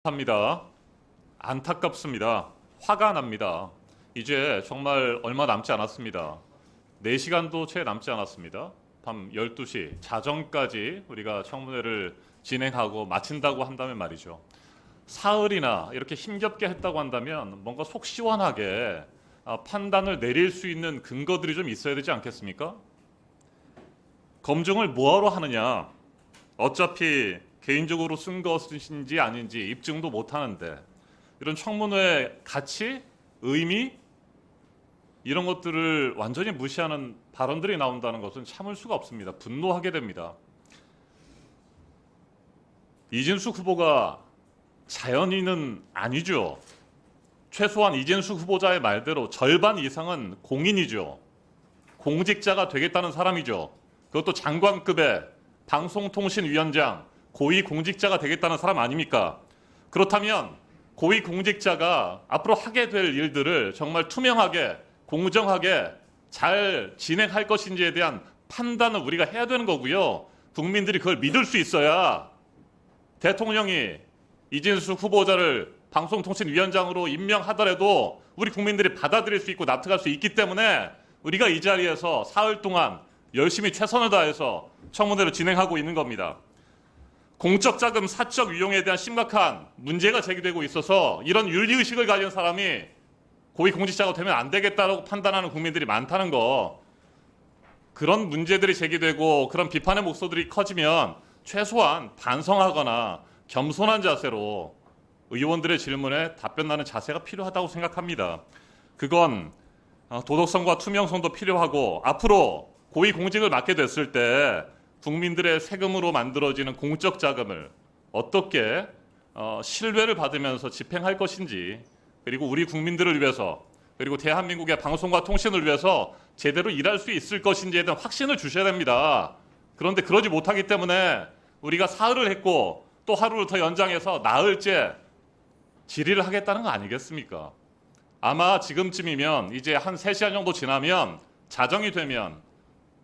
합니다. 안타깝습니다. 화가 납니다. 이제 정말 얼마 남지 않았습니다. 4시간도 채 남지 않았습니다. 밤 12시 자정까지 우리가 청문회를 진행하고 마친다고 한다면 말이죠. 사흘이나 이렇게 힘겹게 했다고 한다면 뭔가 속 시원하게 판단을 내릴 수 있는 근거들이 좀 있어야 되지 않겠습니까? 검증을 뭐하러 하느냐? 어차피 개인적으로 쓴 것인지 아닌지 입증도 못 하는데 이런 청문회 가치, 의미 이런 것들을 완전히 무시하는 발언들이 나온다는 것은 참을 수가 없습니다. 분노하게 됩니다. 이진숙 후보가 자연인은 아니죠. 최소한 이진숙 후보자의 말대로 절반 이상은 공인이죠. 공직자가 되겠다는 사람이죠. 그것도 장관급의 방송통신위원장, 고위공직자가 되겠다는 사람 아닙니까? 그렇다면 고위공직자가 앞으로 하게 될 일들을 정말 투명하게, 공정하게 잘 진행할 것인지에 대한 판단을 우리가 해야 되는 거고요. 국민들이 그걸 믿을 수 있어야 대통령이 이진숙 후보자를 방송통신위원장으로 임명하더라도 우리 국민들이 받아들일 수 있고 납득할 수 있기 때문에 우리가 이 자리에서 사흘 동안 열심히 최선을 다해서 청문회를 진행하고 있는 겁니다. 공적 자금 사적 유용에 대한 심각한 문제가 제기되고 있어서 이런 윤리의식을 가진 사람이 고위공직자가 되면 안 되겠다라고 판단하는 국민들이 많다는 거, 그런 문제들이 제기되고 그런 비판의 목소리들이 커지면 최소한 반성하거나 겸손한 자세로 의원들의 질문에 답변하는 자세가 필요하다고 생각합니다. 그건 도덕성과 투명성도 필요하고 앞으로 고위공직을 맡게 됐을 때 국민들의 세금으로 만들어지는 공적 자금을 어떻게 신뢰를 받으면서 집행할 것인지, 그리고 우리 국민들을 위해서, 그리고 대한민국의 방송과 통신을 위해서 제대로 일할 수 있을 것인지에 대한 확신을 주셔야 됩니다. 그런데 그러지 못하기 때문에 우리가 사흘을 했고 또 하루를 더 연장해서 나흘째 질의를 하겠다는 거 아니겠습니까? 아마 지금쯤이면 이제 한 3시간 정도 지나면 자정이 되면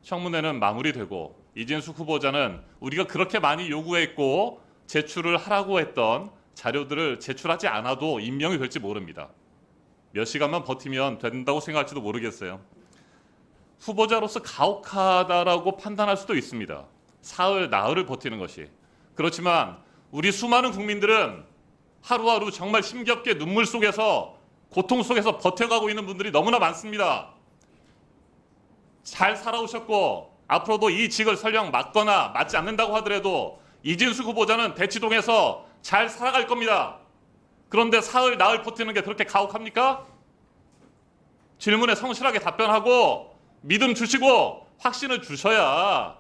청문회는 마무리되고 이진숙 후보자는 우리가 그렇게 많이 요구했고 제출을 하라고 했던 자료들을 제출하지 않아도 임명이 될지 모릅니다. 몇 시간만 버티면 된다고 생각할지도 모르겠어요. 후보자로서 가혹하다라고 판단할 수도 있습니다. 사흘, 나흘을 버티는 것이. 그렇지만 우리 수많은 국민들은 하루하루 정말 힘겹게 눈물 속에서, 고통 속에서 버텨가고 있는 분들이 너무나 많습니다. 잘 살아오셨고 앞으로도 이 직을 설령 맡거나 맡지 않는다고 하더라도 이진숙 후보자는 대치동에서 잘 살아갈 겁니다. 그런데 사흘, 나흘 버티는 게 그렇게 가혹합니까? 질문에 성실하게 답변하고 믿음 주시고 확신을 주셔야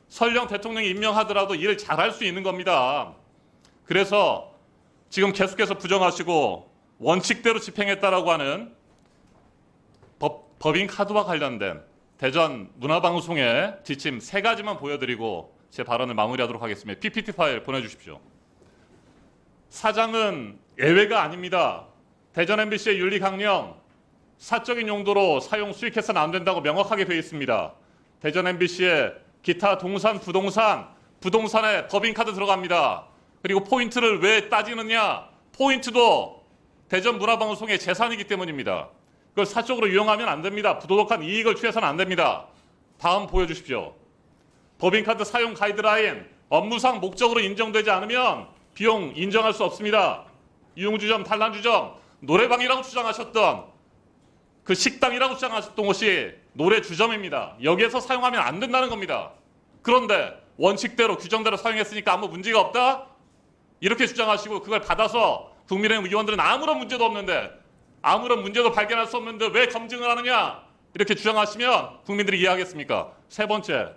설령 대통령이 임명하더라도 일을 잘할 수 있는 겁니다. 그래서 지금 계속해서 부정하시고 원칙대로 집행했다라고 하는 법인카드와 관련된 대전 문화방송의 지침 3가지만 보여드리고 제 발언을 마무리하도록 하겠습니다. PPT 파일 보내주십시오. 사장은 예외가 아닙니다. 대전 MBC의 윤리 강령, 사적인 용도로 사용 수익해서는 안 된다고 명확하게 되어 있습니다. 대전 MBC의 기타 동산, 부동산에 법인카드 들어갑니다. 그리고 포인트를 왜 따지느냐? 포인트도 대전 문화방송의 재산이기 때문입니다. 그걸 사적으로 이용하면 안 됩니다. 부도덕한 이익을 취해서는 안 됩니다. 다음 보여주십시오. 법인카드 사용 가이드라인, 업무상 목적으로 인정되지 않으면 비용 인정할 수 없습니다. 유흥주점, 단란주점, 노래방이라고 주장하셨던 그 식당이라고 주장하셨던 곳이 노래주점입니다. 여기에서 사용하면 안 된다는 겁니다. 그런데 원칙대로 규정대로 사용했으니까 아무 문제가 없다? 이렇게 주장하시고 그걸 받아서 국민의힘 의원들은 아무런 문제도 없는데, 아무런 문제도 발견할 수 없는데 왜 검증을 하느냐? 이렇게 주장하시면 국민들이 이해하겠습니까? 3번째,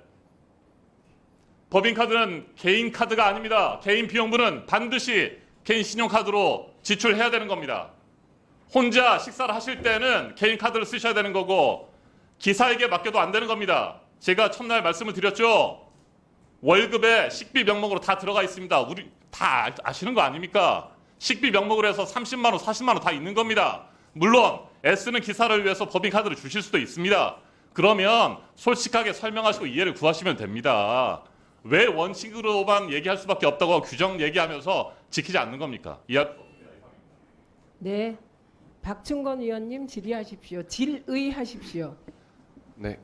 법인카드는 개인 카드가 아닙니다. 개인 비용분은 반드시 개인 신용카드로 지출해야 되는 겁니다. 혼자 식사를 하실 때는 개인 카드를 쓰셔야 되는 거고 기사에게 맡겨도 안 되는 겁니다. 제가 첫날 말씀을 드렸죠. 월급에 식비 명목으로 다 들어가 있습니다. 우리 다 아시는 거 아닙니까? 식비 명목으로 해서 30만 원, 40만 원 다 있는 겁니다. 물론 애쓰는 기사를 위해서 법인카드를 주실 수도 있습니다. 그러면 솔직하게 설명하시고 이해를 구하시면 됩니다. 왜 원칙으로만 얘기할 수밖에 없다고 규정 얘기하면서 지키지 않는 겁니까? 네, 박충건 의원님 질의하십시오. 질의하십시오. 네,